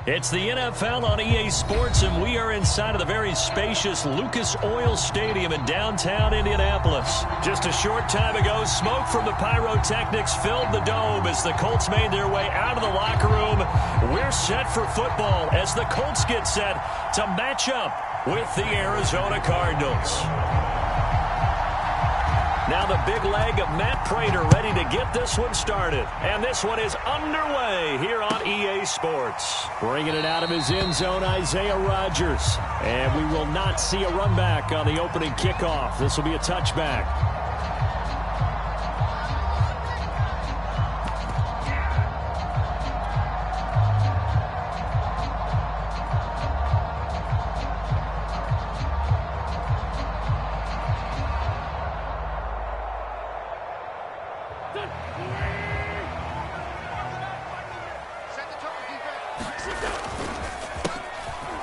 It's the NFL on EA Sports, and we are inside of the very spacious Lucas Oil Stadium in downtown Indianapolis. Just a short time ago, smoke from the pyrotechnics filled the dome as the Colts made their way out of the locker room. We're set for football as the Colts get set to match up with the Arizona Cardinals. Now the big leg of Matt Prater ready to get this one started. And this one is underway here on EA Sports. Bringing it out of his end zone, Isaiah Rodgers. And we will not see a run back on the opening kickoff. This will be a touchback.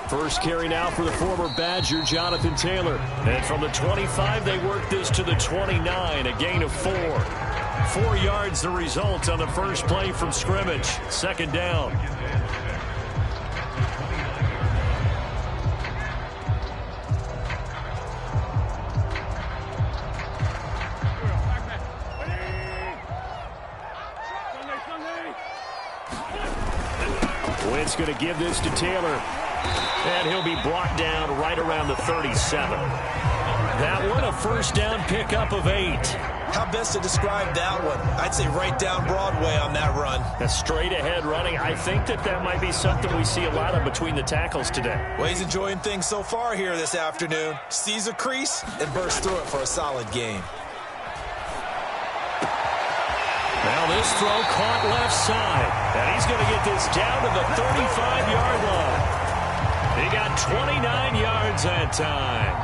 First carry now for the former Badger, Jonathan Taylor. And from the 25, they work this to the 29, a gain of 4. 4 yards the result on the first play from scrimmage. Second down. Wentz going to give this to Taylor. And he'll be brought down right around the 37. That one, a first down pickup of 8. How best to describe that one? I'd say right down Broadway on that run. A straight ahead running. I think that might be something we see a lot of between the tackles today. Well, he's enjoying things so far here this afternoon. Sees a crease and bursts through it for a solid game. Now this throw caught left side. And he's going to get this down to the 35-yard line. He got 29 yards that time.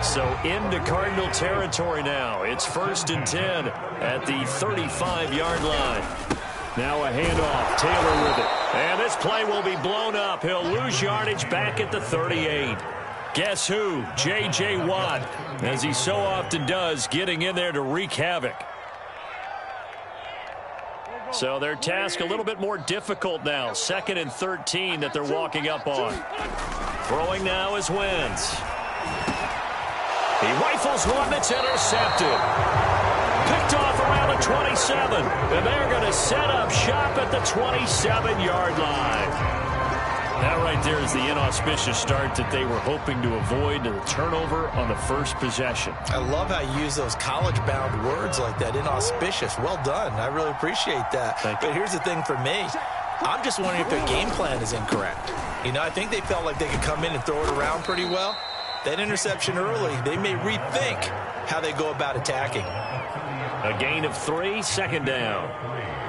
So into Cardinal territory now. It's 1st and 10 at the 35-yard line. Now a handoff. Taylor with it. And this play will be blown up. He'll lose yardage back at the 38. Guess who? J.J. Watt, as he so often does, getting in there to wreak havoc. So their task a little bit more difficult now. 2nd and 13 that they're walking up on. Throwing now is Wentz. He rifles one that's intercepted. Picked off around the 27. And they're going to set up shop at the 27-yard line. That right there is the inauspicious start that they were hoping to avoid, the turnover on the first possession. I love how you use those college-bound words like that, inauspicious. Well done. I really appreciate that. But here's the thing for me. I'm just wondering if their game plan is incorrect. You know, I think they felt like they could come in and throw it around pretty well. That interception early, they may rethink how they go about attacking. A gain of 3, second down.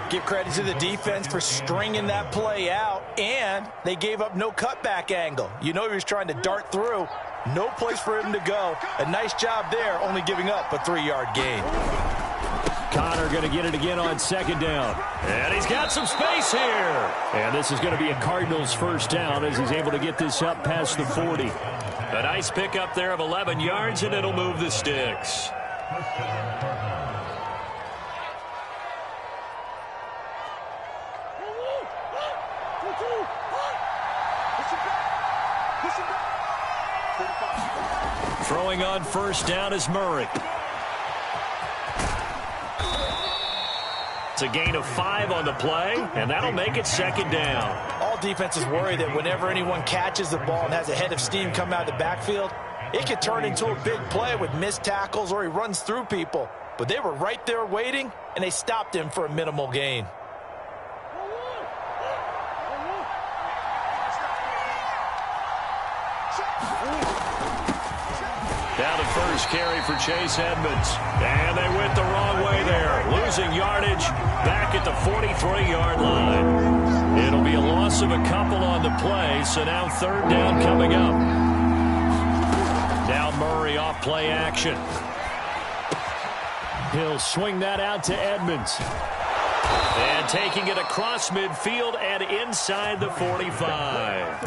Give credit to the defense for stringing that play out, and they gave up no cutback angle. You know he was trying to dart through. No place for him to go. A nice job there, only giving up a 3-yard gain. Connor going to get it again on second down. And he's got some space here. And this is going to be a Cardinals first down as he's able to get this up past the 40. A nice pickup there of 11 yards, and it'll move the sticks. Throwing on first down is Murray. It's a gain of 5 on the play, and that'll make it second down. All defenses worry that whenever anyone catches the ball and has a head of steam come out of the backfield, it could turn into a big play with missed tackles or he runs through people. But they were right there waiting, and they stopped him for a minimal gain. Down to first carry for Chase Edmonds. And they went the wrong way there. Losing yardage back at the 43-yard line. It'll be a loss of a couple on the play, so now third down coming up. Now Murray off play action. He'll swing that out to Edmonds. And taking it across midfield and inside the 45.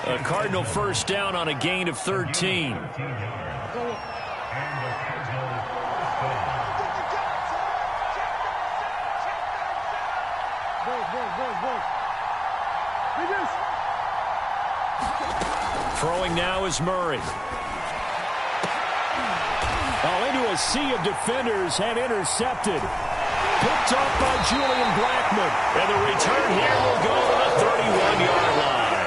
A Cardinal first down on a gain of 13. Throwing now is Murray. Oh, into a sea of defenders and intercepted. Picked up by Julian Blackmon. And the return here will go to the 31-yard line.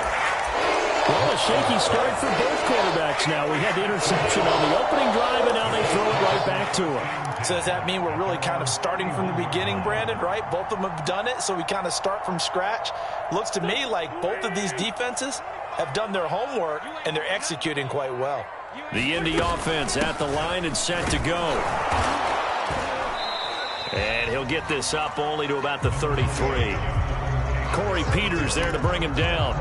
Well, a shaky start for both quarterbacks now. We had the interception on the opening drive, and now they throw it right back to him. So does that mean we're really kind of starting from the beginning, Brandon, right? Both of them have done it, so we kind of start from scratch. Looks to me like both of these defenses have done their homework, and they're executing quite well. The Indy offense at the line and set to go. And he'll get this up only to about the 33. Corey Peters there to bring him down.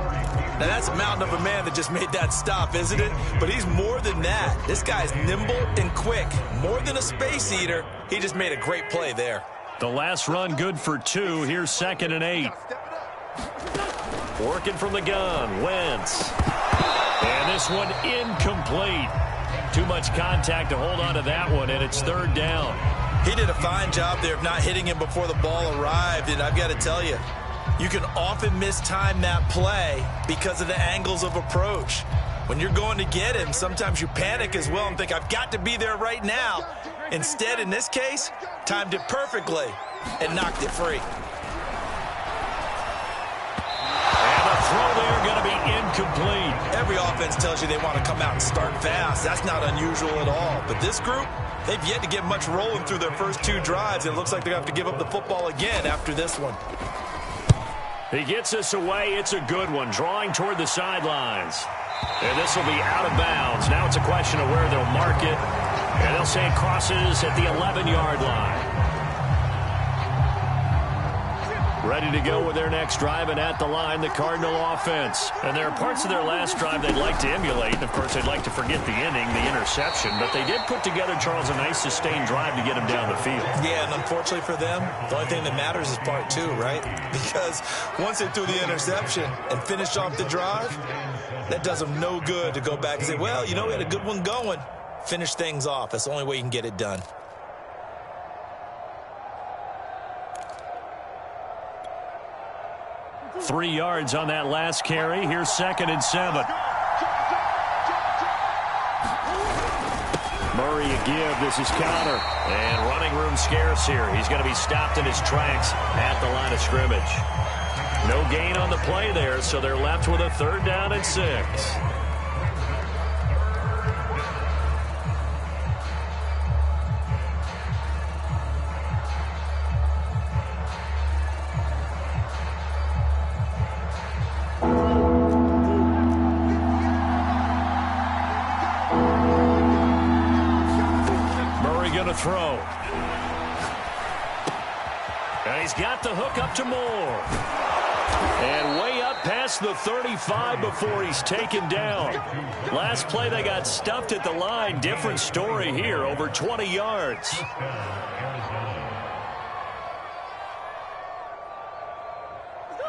Now, that's a mountain of a man that just made that stop, isn't it? But he's more than that. This guy's nimble and quick. More than a space eater. He just made a great play there. The last run good for 2. Here's 2nd and 8. Working from the gun. Wentz. And this one incomplete. Too much contact to hold on to that one, and it's 3rd down. He did a fine job there of not hitting him before the ball arrived, and I've got to tell you, you can often mistime that play because of the angles of approach. When you're going to get him, sometimes you panic as well and think, I've got to be there right now. Instead, in this case, timed it perfectly and knocked it free. And the throw there going to be incomplete. Every offense tells you they want to come out and start fast. That's not unusual at all. But this group, they've yet to get much rolling through their first 2 drives. It looks like they're going to have to give up the football again after this one. He gets us away. It's a good one. Drawing toward the sidelines. And this will be out of bounds. Now it's a question of where they'll mark it. And they'll say it crosses at the 11-yard line. Ready to go with their next drive, and at the line, the Cardinal offense. And there are parts of their last drive they'd like to emulate. Of course, they'd like to forget the inning, the interception. But they did put together, Charles, a nice sustained drive to get him down the field. Yeah, and unfortunately for them, the only thing that matters is part 2, right? Because once they threw the interception and finished off the drive, that does them no good to go back and say, well, you know, we had a good one going. Finish things off. That's the only way you can get it done. Three yards on that last carry. Here's 2nd and 7. Murray a give. This is Connor. And running room scarce here. He's going to be stopped in his tracks at the line of scrimmage. No gain on the play there, so they're left with a 3rd down and 6. Throw. And he's got the hook up to Moore. And way up past the 35 before he's taken down. Last play they got stuffed at the line. Different story here, over 20 yards.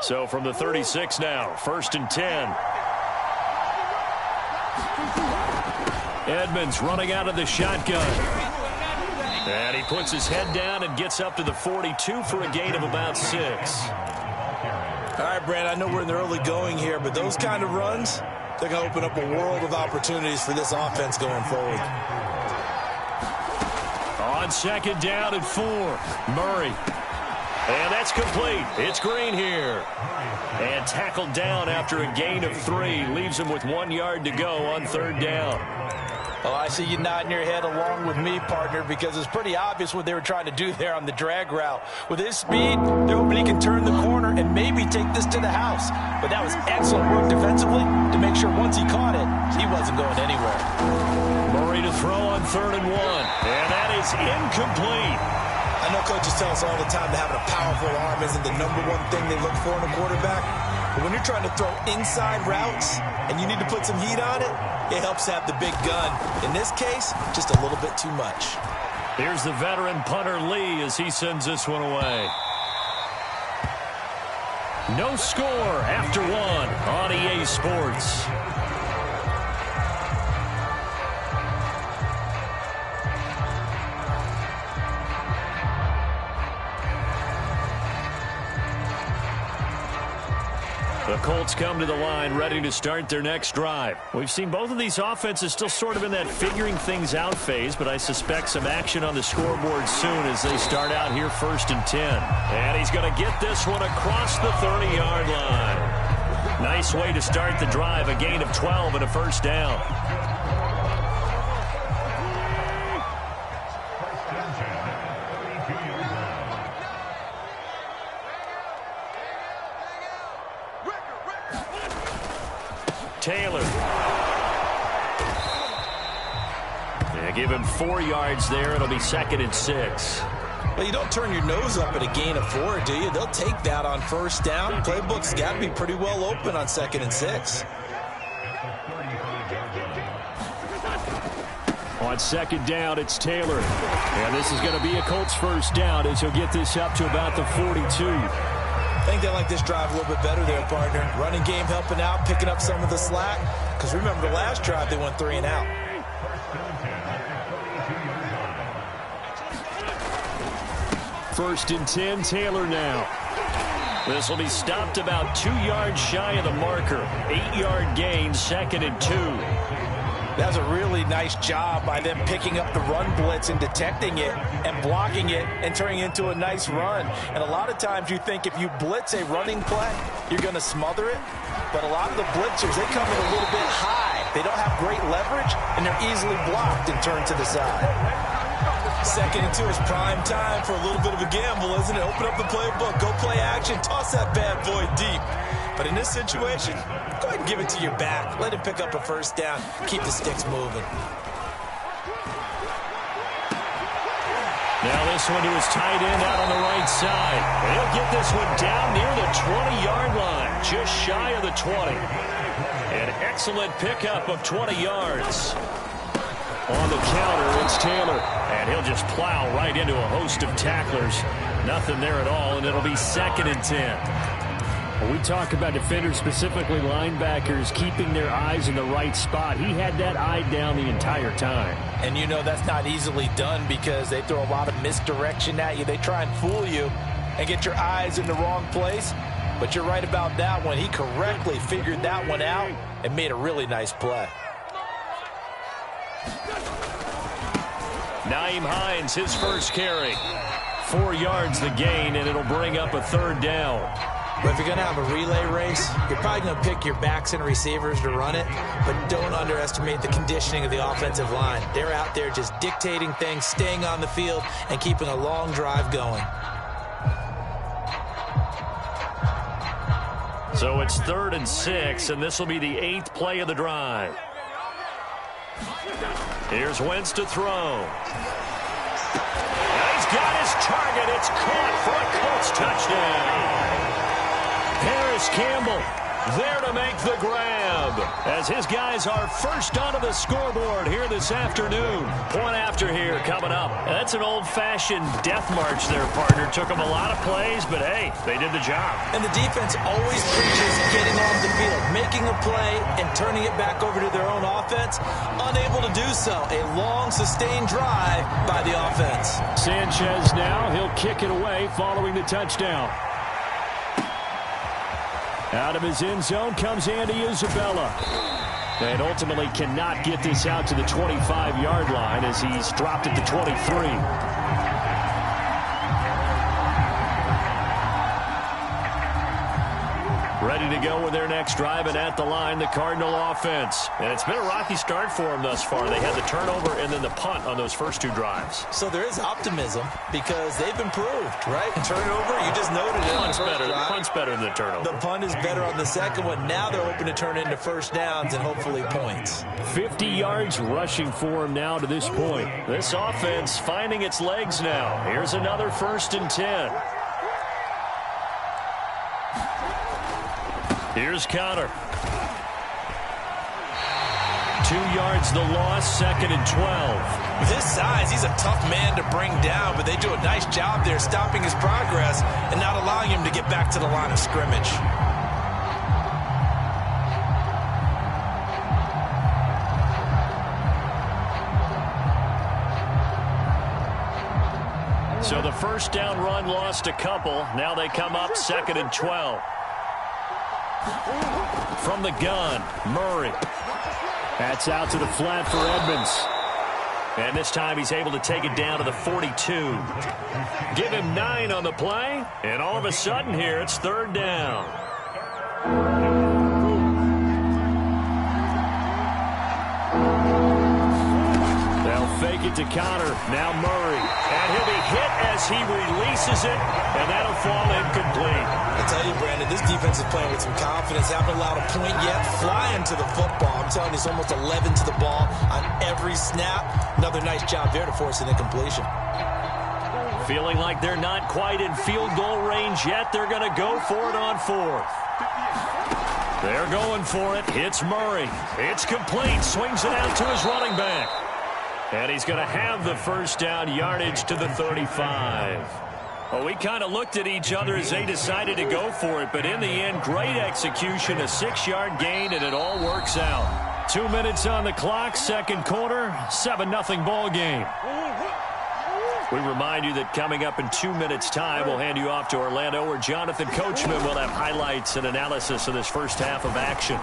So from the 36 now, 1st and 10. Edmonds running out of the shotgun. And he puts his head down and gets up to the 42 for a gain of about 6. All right, Brad, I know we're in the early going here, but those kind of runs, they're going to open up a world of opportunities for this offense going forward. On 2nd down and 4, Murray. And that's complete. It's Green here. And tackled down after a gain of 3. Leaves him with 1 yard to go on 3rd down. Oh, I see you nodding your head along with me, partner, because it's pretty obvious what they were trying to do there on the drag route. With his speed, they're hoping he can turn the corner and maybe take this to the house. But that was excellent work defensively to make sure once he caught it, he wasn't going anywhere. Murray to throw on 3rd and 1. And that is incomplete. I know coaches tell us all the time that having a powerful arm isn't the #1 thing they look for in a quarterback. But when you're trying to throw inside routes and you need to put some heat on it, it helps to have the big gun. In this case, just a little bit too much. Here's the veteran punter Lee as he sends this one away. No score after 1 on EA Sports. The Colts come to the line ready to start their next drive. We've seen both of these offenses still sort of in that figuring things out phase, but I suspect some action on the scoreboard soon as they start out here 1st and 10. And he's going to get this one across the 30-yard line. Nice way to start the drive, a gain of 12 and a first down. Taylor. Yeah, give him 4 yards there. It'll be 2nd and 6. Well, you don't turn your nose up at a gain of 4, do you? They'll take that on 1st down. Playbook's got to be pretty well open on 2nd and 6. On 2nd down, it's Taylor. And this is going to be a Colts 1st down as he'll get this up to about the 42. I think they like this drive a little bit better there, partner. Running game helping out, picking up some of the slack. Because remember, the last drive, they went 3 and out. First and 10, Taylor now. This will be stopped about 2 yards shy of the marker. 8-yard gain, 2nd and 2. That was a really nice job by them picking up the run blitz and detecting it and blocking it and turning it into a nice run. And a lot of times you think if you blitz a running play, you're going to smother it. But a lot of the blitzers, they come in a little bit high. They don't have great leverage, and they're easily blocked and turned to the side. 2nd and 2 is prime time for a little bit of a gamble, isn't it? Open up the playbook, go play action, toss that bad boy deep. But in this situation, go ahead and give it to your back. Let him pick up a 1st down. Keep the sticks moving. Now this one to his tight end out on the right side. He'll get this one down near the 20-yard line, just shy of the 20. An excellent pickup of 20 yards. On the counter, it's Taylor. And he'll just plow right into a host of tacklers. Nothing there at all, and it'll be 2nd and 10. When we talk about defenders, specifically linebackers, keeping their eyes in the right spot, he had that eye down the entire time. And you know that's not easily done because they throw a lot of misdirection at you. They try and fool you and get your eyes in the wrong place. But you're right about that one. He correctly figured that one out and made a really nice play. Nyheim Hines, his first carry. 4 yards the gain, and it'll bring up a 3rd down. But if you're going to have a relay race, you're probably going to pick your backs and receivers to run it, but don't underestimate the conditioning of the offensive line. They're out there just dictating things, staying on the field, and keeping a long drive going. So it's 3rd and 6, and this will be the 8th play of the drive. Here's Wentz to throw. And he's got his target. It's caught for a Colts touchdown. Harris Campbell there to make the grab as his guys are first onto the scoreboard here this afternoon. Point after here coming up. That's an old-fashioned death march there, partner. Took them a lot of plays, but hey, they did the job. And the defense always preaches getting on the field, making a play and turning it back over to their own offense. Unable to do so. A long, sustained drive by the offense. Sanchez now. He'll kick it away following the touchdown. Out of his end zone comes Andy Isabella. And ultimately cannot get this out to the 25-yard line as he's dropped at the 23. Ready to go with their next drive, and at the line, the Cardinal offense. And it's been a rocky start for them thus far. They had the turnover and then the punt on those first 2 drives. So there is optimism because they've improved, right? Turnover, you just noted it. Punt's better than the turnover. The punt is better on the second one. Now they're hoping to turn into 1st downs and hopefully points. 50 yards rushing for him now to this point. This offense finding its legs now. Here's another 1st and 10. Here's Conner. 2 yards the loss, 2nd and 12. With his size, he's a tough man to bring down, but they do a nice job there stopping his progress and not allowing him to get back to the line of scrimmage. So the 1st down run lost a couple. Now they come up 2nd and 12. From the gun, Murray. That's out to the flat for Edmonds. And this time he's able to take it down to the 42. Give him 9 on the play, and all of a sudden here it's 3rd down. They'll fake it to Connor. Now Murray. And he'll be hit as he releases it, and that'll fall incomplete. I tell you, Brandon, this defense is playing with some confidence. Haven't allowed a point yet. Flying to the football. I'm telling you, it's almost 11 to the ball on every snap. Another nice job there to force an incompletion. Feeling like they're not quite in field goal range yet. They're going to go for it on 4th. They're going for it. It's Murray. It's complete. Swings it out to his running back. And he's going to have the first down, yardage to the 35. Well, we kind of looked at each other as they decided to go for it, but in the end, great execution, a 6-yard gain, and it all works out. 2 minutes on the clock, second quarter, 7-0 ball game. We remind you that coming up in 2 minutes' time, we'll hand you off to Orlando, where Jonathan Coachman will have highlights and analysis of this first half of action.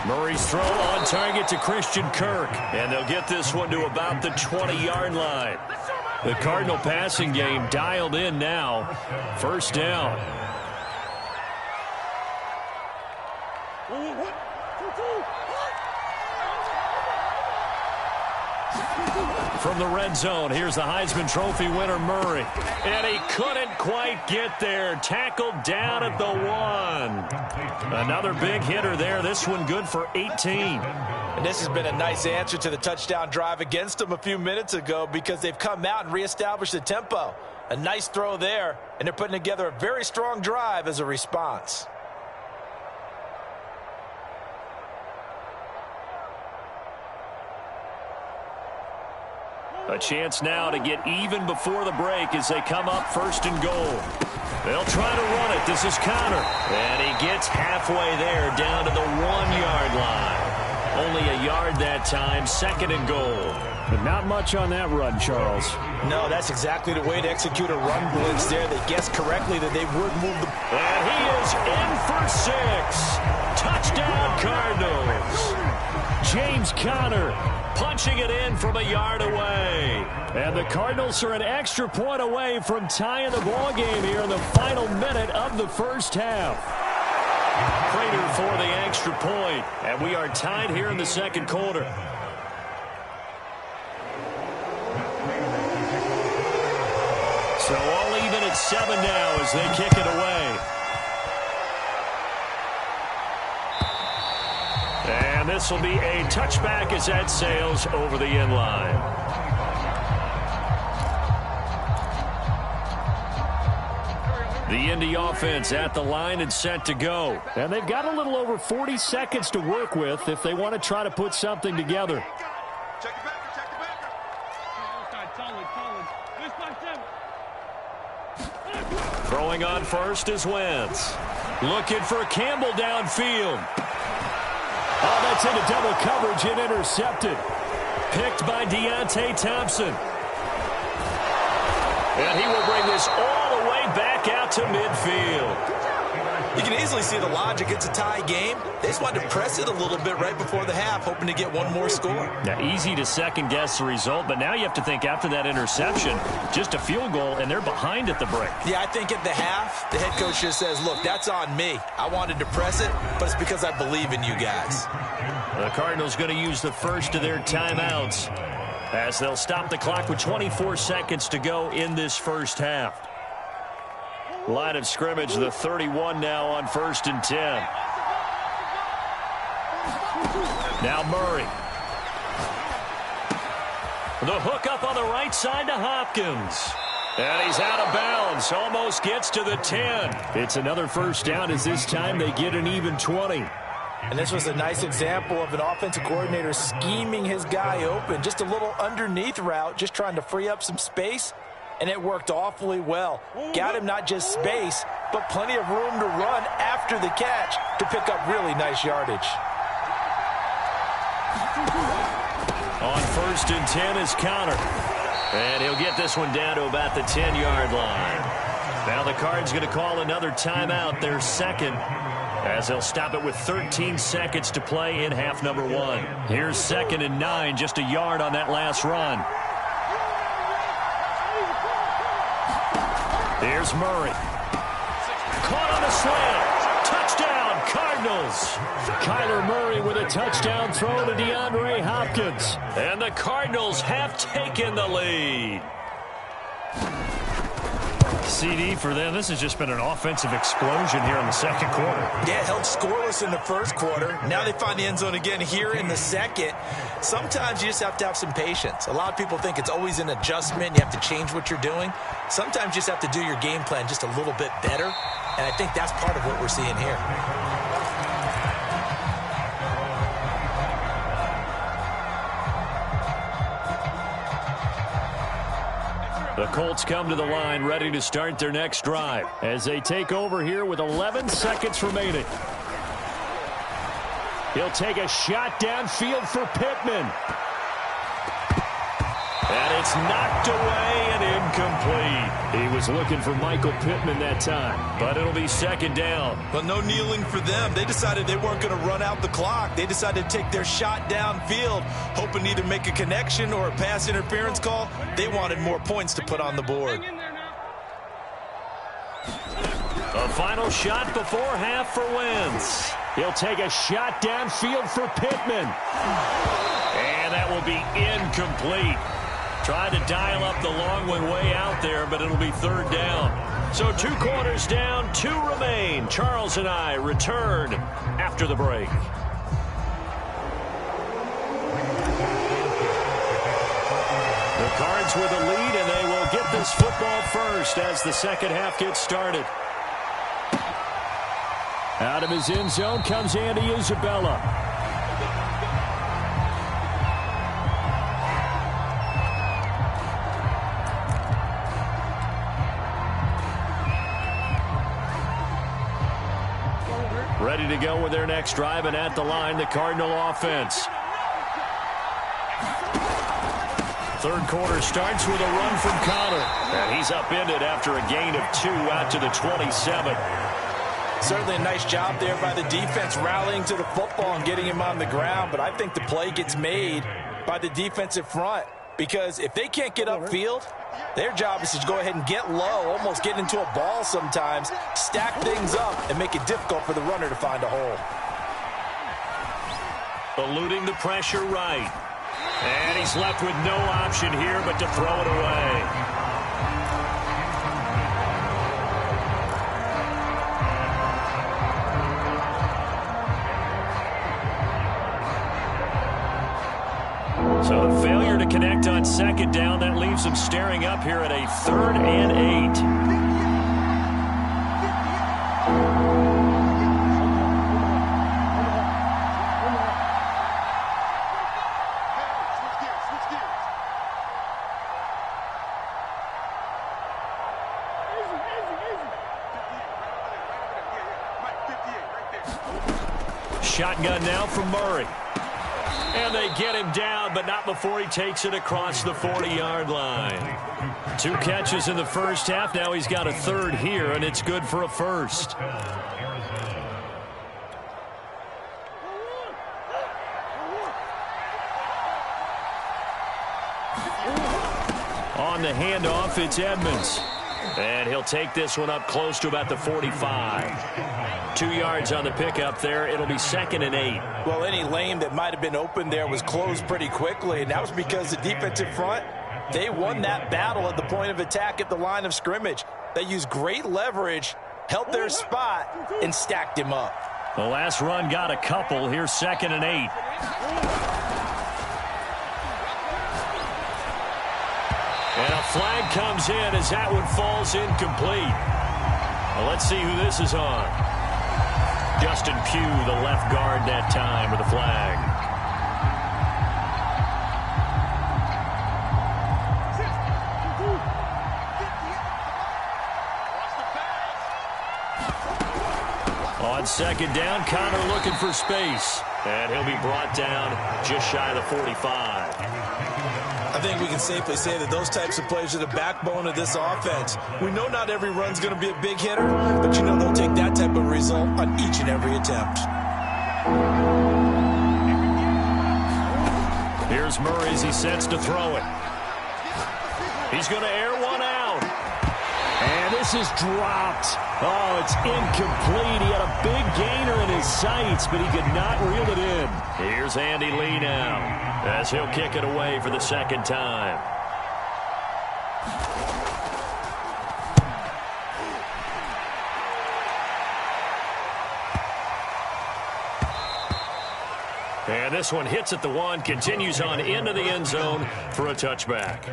Murray's throw on target to Christian Kirk, and they'll get this one to about the 20-yard line. The Cardinal passing game dialed in now. First down. From the red zone, here's the Heisman Trophy winner, Murray. And he couldn't quite get there. Tackled down at the 1. Another big hitter there. This one good for 18. And this has been a nice answer to the touchdown drive against them a few minutes ago, because they've come out and reestablished the tempo. A nice throw there, and they're putting together a very strong drive as a response. A chance now to get even before the break as they come up 1st and goal. They'll try to run it. This is Connor. And he gets halfway there, down to the 1-yard line. Only a yard that time, 2nd and goal. But not much on that run, Charles. No, that's exactly the way to execute a run blitz there. They guessed correctly that they would move the... And he is in for 6. Touchdown, Cardinals. James Conner punching it in from a yard away. And the Cardinals are an extra point away from tying the ball game here in the final minute of the first half. Prater for the extra point, and we are tied here in the second quarter. So all even at 7 now as they kick it away. And this will be a touchback as that sails over the end line. The Indy offense at the line and set to go. And they've got a little over 40 seconds to work with if they want to try to put something together. Throwing on first is Wentz. Looking for Campbell downfield. Oh, that's into double coverage and intercepted. Picked by Deontay Thompson. And he will bring this all the way back out to midfield. You can easily see the logic. It's a tie game. They just wanted to press it a little bit right before the half, hoping to get one more score. Now, easy to second-guess the result, but now you have to think after that interception, just a field goal, and they're behind at the break. Yeah, I think at the half, the head coach just says, look, that's on me. I wanted to press it, but it's because I believe in you guys. The Cardinals going to use the first of their timeouts as they'll stop the clock with 24 seconds to go in this first half. Line of scrimmage, the 31 now on 1st and 10. Now Murray. The hook up on the right side to Hopkins. And he's out of bounds. Almost gets to the 10. It's another first down as this time they get an even 20. And this was a nice example of an offensive coordinator scheming his guy open. Just a little underneath route, just trying to free up some space. And it worked awfully well. Got him not just space, but plenty of room to run after the catch to pick up really nice yardage. On 1st and 10 is Connor. And he'll get this one down to about the 10-yard line. Now the Cards going to call another timeout, their second. as they'll stop it with 13 seconds to play in half number 1. Here's 2nd and 9, just a yard on that last run. Here's Murray. Caught on the slant. Touchdown, Cardinals. Kyler Murray with a touchdown throw to DeAndre Hopkins. And the Cardinals have taken the lead. CD for them. This has just been an offensive explosion here in the second quarter. Yeah, held scoreless in the first quarter. Now they find the end zone again here in the second. Sometimes you just have to have some patience. A lot of people think it's always an adjustment. You have to change what you're doing. Sometimes you just have to do your game plan just a little bit better. And I think that's part of what we're seeing here. The Colts come to the line ready to start their next drive as they take over here with 11 seconds remaining. He'll take a shot downfield for Pittman. And it's knocked away and incomplete. He was looking for Michael Pittman that time, but it'll be 2nd down. But no kneeling for them. They decided they weren't going to run out the clock. They decided to take their shot downfield, hoping to either make a connection or a pass interference call. They wanted more points to put on the board. A final shot before half for Wentz. He'll take a shot downfield for Pittman. And that will be incomplete. Tried to dial up the long one way out there, but it'll be 3rd down. So 2 quarters down, 2 remain. Charles and I return after the break. The Cards with a lead, and they will get this football first as the second half gets started. Out of his end zone comes Andy Isabella. Ready to go with their next drive, and at the line, the Cardinal offense. 3rd quarter starts with a run from Connor. And he's upended after a gain of 2 out to the 27. Certainly a nice job there by the defense rallying to the football and getting him on the ground, but I think the play gets made by the defensive front because if they can't get upfield, their job is to go ahead and get low, almost get into a ball sometimes, stack things up, and make it difficult for the runner to find a hole. Eluding the pressure right. And he's left with no option here but to throw it away. So a failure to connect on 2nd down. That leaves them staring up here at a 3rd and 8. Shotgun now from Murray. And they get him down, but not before he takes it across the 40-yard line. 2 catches in the first half. Now he's got a 3rd here, and it's good for a 1st. On the handoff, it's Edmonds. And he'll take this one up close to about the 45. 2 yards on the pickup there. It'll be 2nd and 8. Well, any lane that might have been open there was closed pretty quickly, and that was because the defensive front, they won that battle at the point of attack at the line of scrimmage. They used great leverage, held their spot, and stacked him up. The last run got a couple. Here's 2nd and 8. And a flag comes in as that one falls incomplete. Well, let's see who this is on. Justin Pugh, the left guard that time with the flag. On 2nd down, Connor looking for space. And he'll be brought down just shy of the 45. I think we can safely say that those types of plays are the backbone of this offense. We know not every run's going to be a big hitter, but you know they'll take that type of result on each and every attempt. Here's Murray as he sets to throw it. He's going to air one out. And this is dropped. Oh, it's incomplete. He had a big gainer in his sights, but he could not reel it in. Here's Andy Lee now, as he'll kick it away for the second time. And this one hits at the one, continues on into the end zone for a touchback.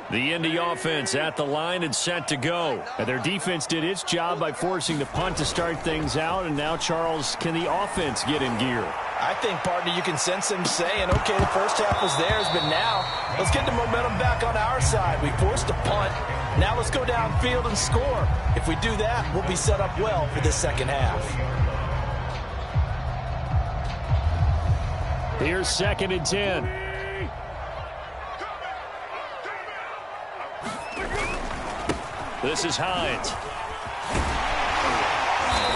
The Indy offense at the line and set to go. And their defense did its job by forcing the punt to start things out. And now, Charles, can the offense get in gear? I think, partner, you can sense them saying, okay, the first half was theirs, but now let's get the momentum back on our side. We forced a punt. Now let's go downfield and score. If we do that, we'll be set up well for this second half. Here's 2nd and 10. This is Hines.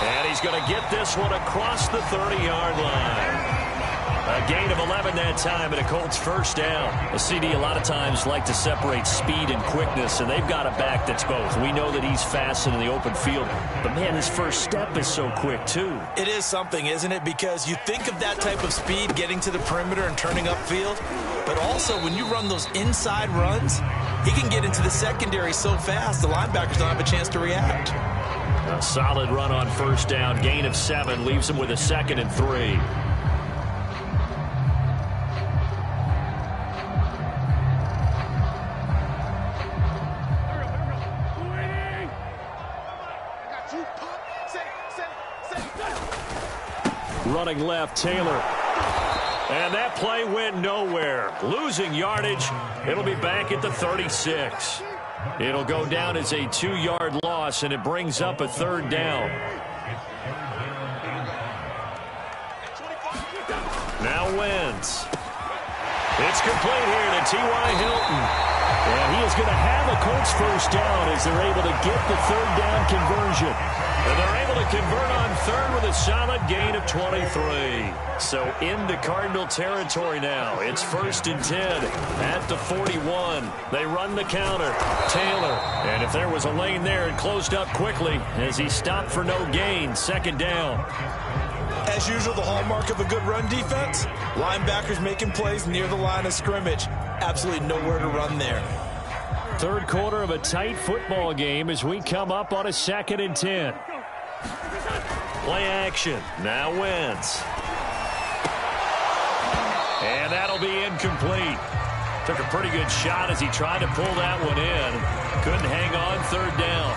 And he's going to get this one across the 30-yard line. A gain of 11 that time and a Colts first down. A CD a lot of times like to separate speed and quickness, and they've got a back that's both. We know that he's fast in the open field, but, man, his first step is so quick, too. It is something, isn't it? Because you think of that type of speed getting to the perimeter and turning upfield, but also when you run those inside runs, he can get into the secondary so fast the linebackers don't have a chance to react. A solid run on first down. Gain of 7 leaves him with a 2nd and 3. Running left, Taylor. And that play went nowhere. Losing yardage. It'll be back at the 36. It'll go down as a 2-yard loss, and it brings up a 3rd down. Now Wentz. It's complete here to T.Y. Hilton. And he is going to have a Colts first down as they're able to get the 3rd down conversion. And they're able to convert on 3rd with a solid gain of 23. So into Cardinal territory now. It's 1st and 10 at the 41. They run the counter. Taylor. And if there was a lane there, it closed up quickly as he stopped for no gain. 2nd down. As usual, the hallmark of a good run defense, linebackers making plays near the line of scrimmage. Absolutely nowhere to run there. 3rd quarter of a tight football game as we come up on a 2nd and 10. Play action. Now Wentz. And that'll be incomplete. Took a pretty good shot as he tried to pull that one in. Couldn't hang on. 3rd down.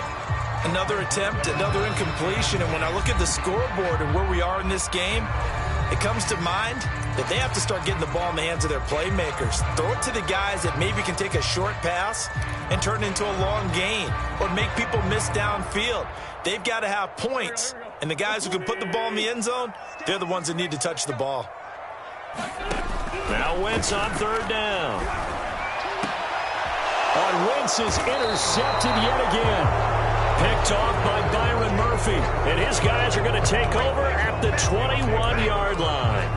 Another attempt, another incompletion. And when I look at the scoreboard and where we are in this game, it comes to mind that they have to start getting the ball in the hands of their playmakers. Throw it to the guys that maybe can take a short pass and turn it into a long gain or make people miss downfield. They've got to have points. And the guys who can put the ball in the end zone, they're the ones that need to touch the ball. Now Wentz on 3rd down. And Wentz is intercepted yet again. Picked off by Byron Murphy. And his guys are going to take over at the 21-yard line.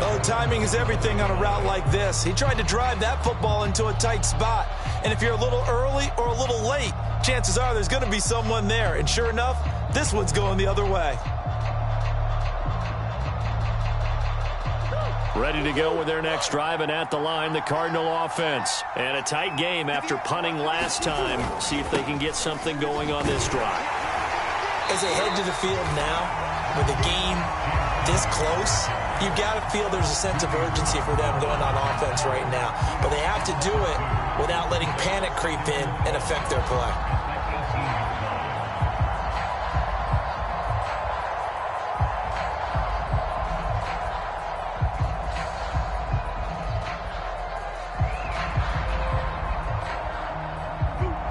Oh, timing is everything on a route like this. He tried to drive that football into a tight spot. And if you're a little early or a little late, chances are there's going to be someone there. And sure enough, this one's going the other way. Ready to go with their next drive, and at the line, the Cardinal offense. And a tight game after punting last time. See if they can get something going on this drive. As they head to the field now, with the game this close, you've got to feel there's a sense of urgency for them going on offense right now. But they have to do it without letting panic creep in and affect their play.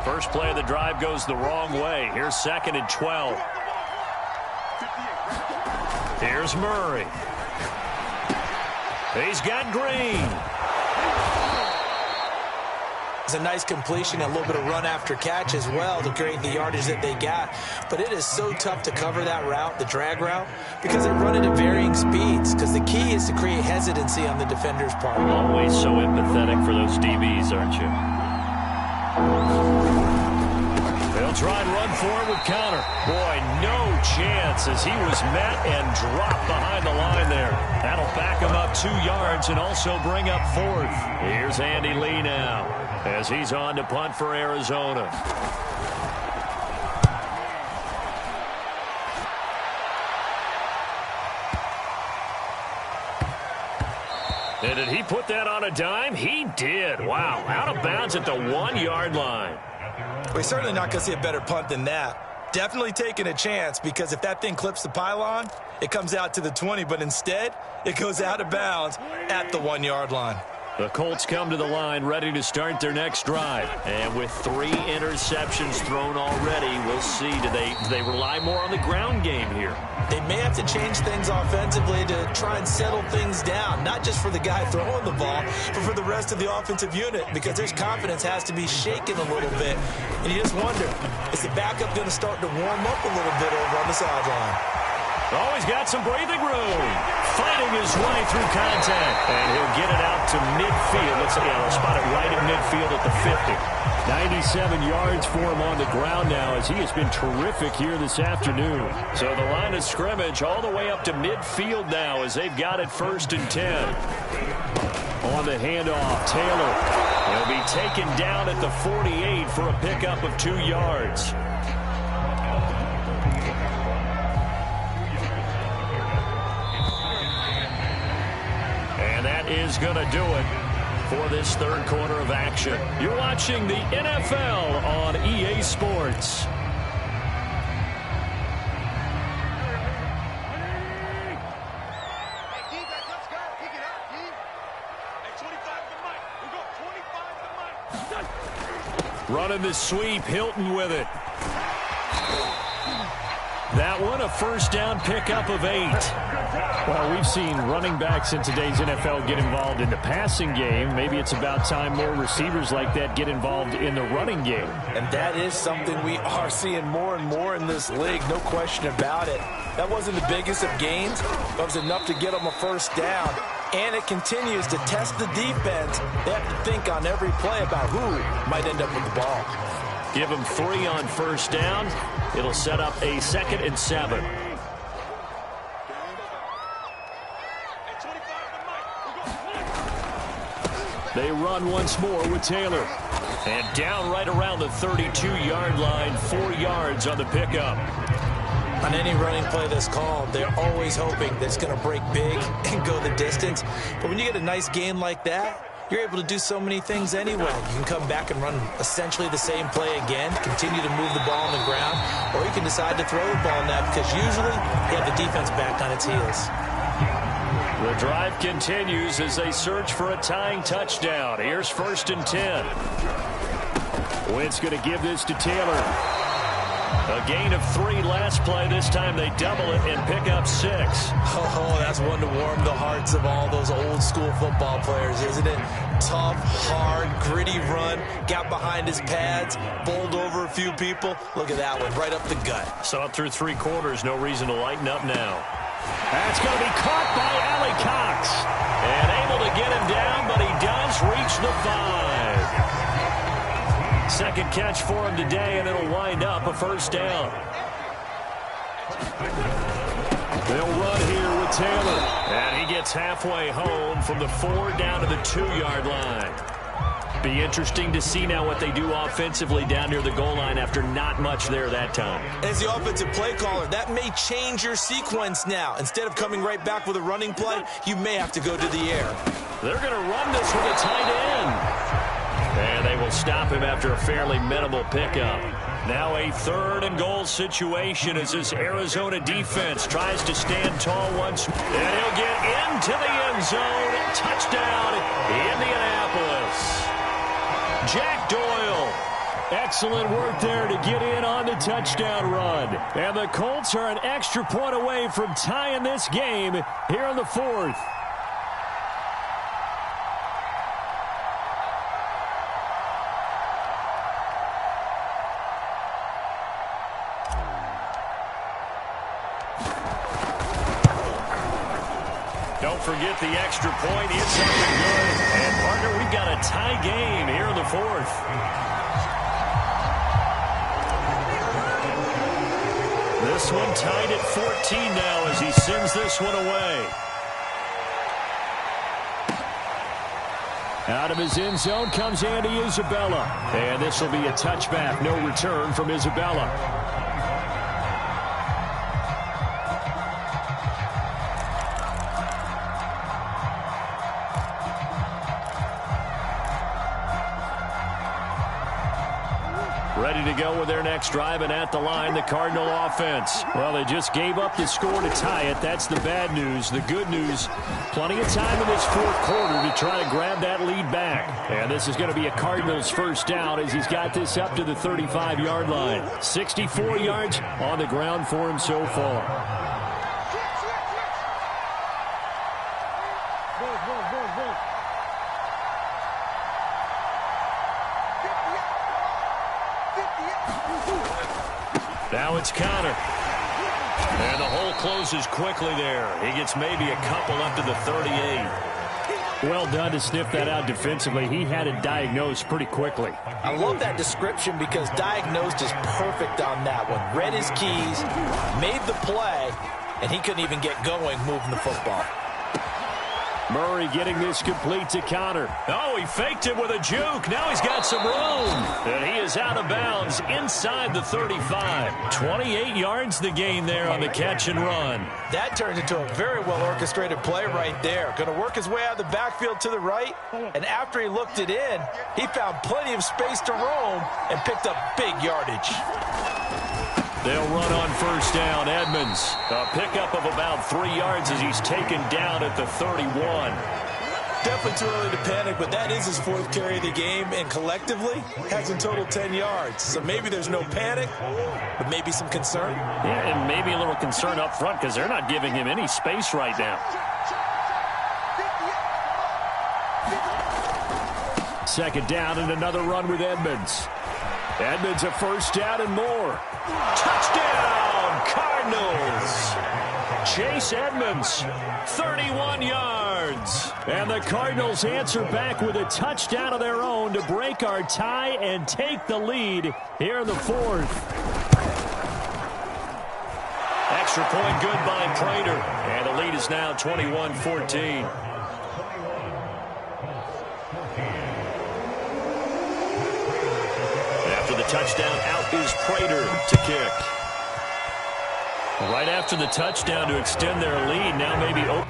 First play of the drive goes the wrong way. Here's 2nd and 12. Here's Murray. He's got Green. It's a nice completion, a little bit of run after catch as well to create the yardage that they got. But it is so tough to cover that route, the drag route, because they run it at varying speeds. Because the key is to create hesitancy on the defender's part. Always so empathetic for those DBs, aren't you? They'll try and run forward with counter. Boy, no chance as he was met and dropped behind the line there. That'll back him up 2 yards and also bring up 4th. Here's Andy Lee now as he's on to punt for Arizona. And did he put that on a dime? He did. Wow, out of bounds at the 1-yard line. We're certainly not going to see a better punt than that. Definitely taking a chance, because if that thing clips the pylon, it comes out to the 20, but instead it goes out of bounds at the 1-yard line. The Colts come to the line ready to start their next drive. And with 3 interceptions thrown already, we'll see. Do they rely more on the ground game here? They may have to change things offensively to try and settle things down, not just for the guy throwing the ball, but for the rest of the offensive unit, because their confidence has to be shaken a little bit. And you just wonder, is the backup going to start to warm up a little bit over on the sideline? Oh, he's got some breathing room. Fighting his way through contact. And he'll get it out to midfield. Let's see, they'll spot it right at midfield at the 50. 97 yards for him on the ground now, as he has been terrific here this afternoon. So the line of scrimmage all the way up to midfield now as they've got it 1st and 10. On the handoff, Taylor. He'll be taken down at the 48 for a pickup of 2 yards. And that is going to do it for this 3rd quarter of action. You're watching the NFL on EA Sports. Running the sweep, Hilton with it. That one, a 1st down pickup of 8. Well, we've seen running backs in today's NFL get involved in the passing game. Maybe it's about time more receivers like that get involved in the running game. And that is something we are seeing more and more in this league, no question about it. That wasn't the biggest of gains, but it was enough to get them a 1st down. And it continues to test the defense. They have to think on every play about who might end up with the ball. Give them 3 on 1st down. It'll set up a 2nd and 7. They run once more with Taylor. And down right around the 32-yard line, 4 yards on the pickup. On any running play that's called, they're always hoping that it's going to break big and go the distance. But when you get a nice game like that, you're able to do so many things anyway. You can come back and run essentially the same play again, continue to move the ball on the ground, or you can decide to throw the ball now, because usually you have the defense back on its heels. The drive continues as they search for a tying touchdown. Here's 1st and 10. Wentz going to give this to Taylor. A gain of 3 last play. This time they double it and pick up 6. Oh, that's one to warm the hearts of all those old school football players, isn't it? Tough, hard, gritty run. Got behind his pads, bowled over a few people. Look at that one, right up the gut. Saw it through 3 quarters. No reason to lighten up now. That's going to be caught by Allie Cox. And able to get him down, but he does reach the 5. 2nd catch for him today, and it'll wind up a 1st down. They'll run here with Taylor. And he gets halfway home from the 4 down to the 2-yard line. Be interesting to see now what they do offensively down near the goal line after not much there that time. As the offensive play caller, that may change your sequence now. Instead of coming right back with a running play, you may have to go to the air. They're going to run this with a tight end. And they will stop him after a fairly minimal pickup. Now a 3rd and goal situation as this Arizona defense tries to stand tall once. And he'll get into the end zone. Touchdown, Indianapolis. Jack Doyle Excellent work there to get in on the touchdown run. And the Colts are an extra point away from tying this game here in the fourth. Don't forget the extra point. It's up and good. And, partner, we've got a tie game here in the fourth. This one tied at 14 now as he sends this one away. Out of his end zone comes Andy Isabella. And this will be a touchback. No return from Isabella. Ready to go with their next drive, and at the line, the Cardinal offense. Well, they just gave up the score to tie it. That's the bad news. The good news, plenty of time in this fourth quarter to try to grab that lead back. And this is going to be a Cardinals first down as he's got this up to the 35-yard line. 64 yards on the ground for him so far. Now it's counter. And the hole closes quickly there. He gets maybe a couple up to the 38. Well done to sniff that out defensively. He had it diagnosed pretty quickly. I love that description because diagnosed is perfect on that one. Read his keys, made the play, and he couldn't even get going moving the football. Murray getting this complete to counter. Oh, he faked it with a juke. Now he's got some room. And he is out of bounds inside the 35. 28 yards the gain there on the catch and run. That turns into a very well-orchestrated play right there. Going to work his way out of the backfield to the right. And after he looked it in, he found plenty of space to roam and picked up big yardage. They'll run on first down. Edmonds, a pickup of about 3 yards as he's taken down at the 31. Definitely too early to panic, but that is his fourth carry of the game, and collectively has in total 10 yards. So maybe there's no panic, but maybe some concern. Yeah, and maybe a little concern up front because they're not giving him any space right now. Second down and another run with Edmonds. Edmonds a first down and more. Touchdown, Cardinals. Chase Edmonds, 31 yards. And the Cardinals answer back with a touchdown of their own to break our tie and take the lead here in the fourth. Extra point good by Prater. And the lead is now 21-14. The touchdown, out is Prater to kick. Right after the touchdown to extend their lead, now maybe open.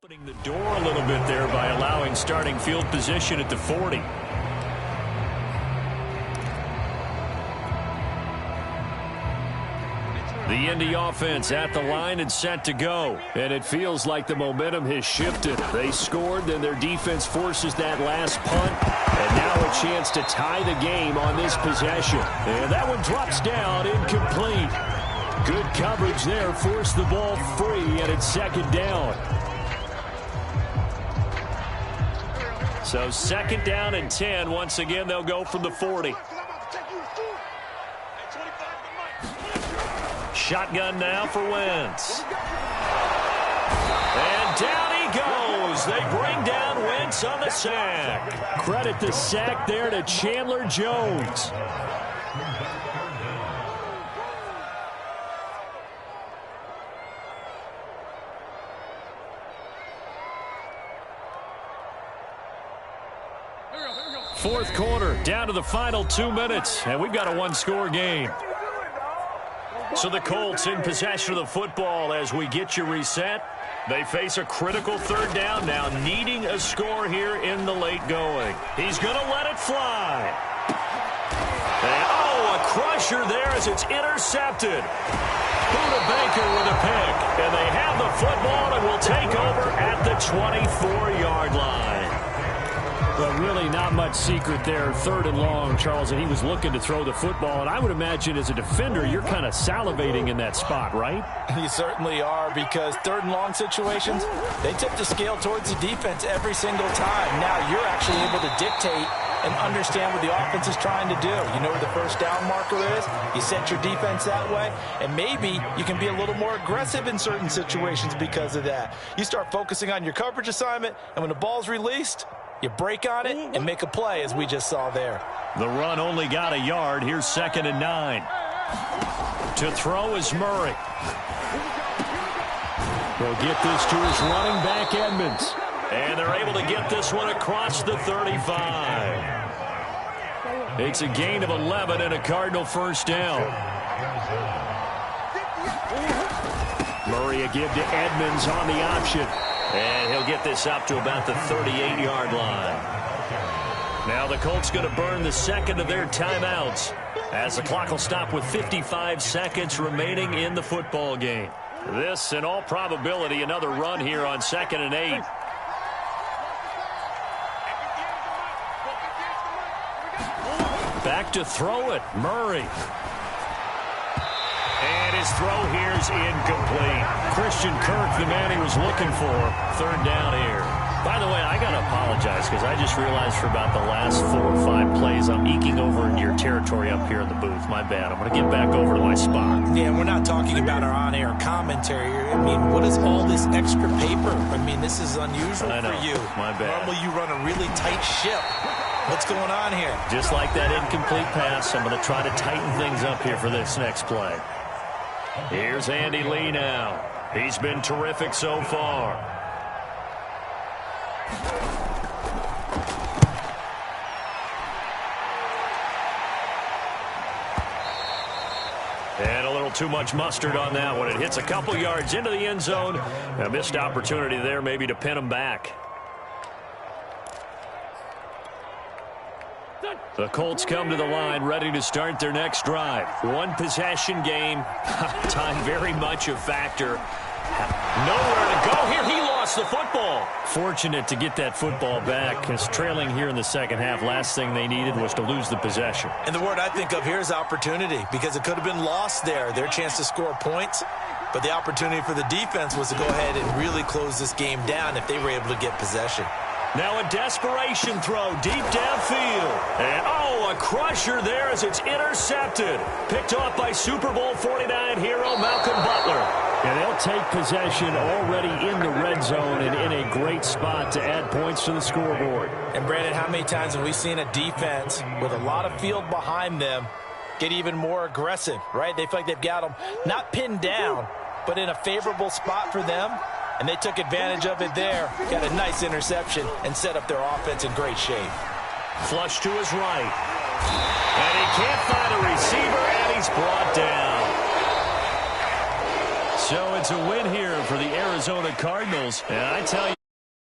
Opening the door a little bit there by allowing starting field position at the 40. The Indy offense at the line and set to go. And it feels like the momentum has shifted. They scored, then their defense forces that last punt. And now a chance to tie the game on this possession. And that one drops down, incomplete. Good coverage there, forced the ball free, and it's second down. So second down and 10. Once again, they'll go from the 40. Shotgun now for Wentz. And down he goes. They bring down Wentz on the sack. Credit the sack there to Chandler Jones. Fourth quarter, down to the final 2 minutes, and we've got a one-score game. So the Colts in possession of the football as we get you reset. They face a critical third down now, needing a score here in the late going. He's going to let it fly. And, a crusher there as it's intercepted. Buda Baker with a pick. And they have the football and will take over at the 24-yard line. But really not much secret there. Third and long, Charles, and he was looking to throw the football. And I would imagine as a defender, you're kind of salivating in that spot, right? You certainly are, because third and long situations, they tip the scale towards the defense every single time. Now you're actually able to dictate and understand what the offense is trying to do. You know where the first down marker is. You set your defense that way, and maybe you can be a little more aggressive in certain situations because of that. You start focusing on your coverage assignment, and when the ball's released, you break on it and make a play, as we just saw there. The run only got a yard. Here's 2nd and 9. To throw is Murray. They'll get this to his running back, Edmonds. And they're able to get this one across the 35. It's a gain of 11 and a Cardinal first down. Murray a give to Edmonds on the option. And he'll get this up to about the 38-yard line. Now the Colts going to burn the second of their timeouts as the clock will stop with 55 seconds remaining in the football game. This, in all probability, another run here on 2nd and 8. Back to throw it, Murray. And his throw here is incomplete. Christian Kirk, the man he was looking for, third down here. By the way, I got to apologize because I just realized for about the last 4 or 5 plays, I'm eking over into your territory up here in the booth. My bad. I'm going to get back over to my spot. Yeah, we're not talking about our on-air commentary here. I mean, what is all this extra paper? I mean, this is unusual for you. My bad. Normally you run a really tight ship. What's going on here? Just like that incomplete pass, I'm going to try to tighten things up here for this next play. Here's Andy Lee now. He's been terrific so far. And a little too much mustard on that one. It hits a couple yards into the end zone. A missed opportunity there maybe to pin him back. The Colts come to the line ready to start their next drive. One possession game. Time very much a factor. Nowhere to go here. He lost the football. Fortunate to get that football back, because trailing here in the second half, last thing they needed was to lose the possession. And the word I think of here is opportunity, because it could have been lost there. Their chance to score points. But the opportunity for the defense was to go ahead and really close this game down if they were able to get possession. Now a desperation throw deep downfield. And, a crusher there as it's intercepted. Picked off by Super Bowl 49 hero Malcolm Butler. And they'll take possession already in the red zone and in a great spot to add points to the scoreboard. And, Brandon, how many times have we seen a defense with a lot of field behind them get even more aggressive, right? They feel like they've got them not pinned down, but in a favorable spot for them. And they took advantage of it there. Got a nice interception and set up their offense in great shape. Flush to his right. And he can't find a receiver, and he's brought down. So it's a win here for the Arizona Cardinals. And I tell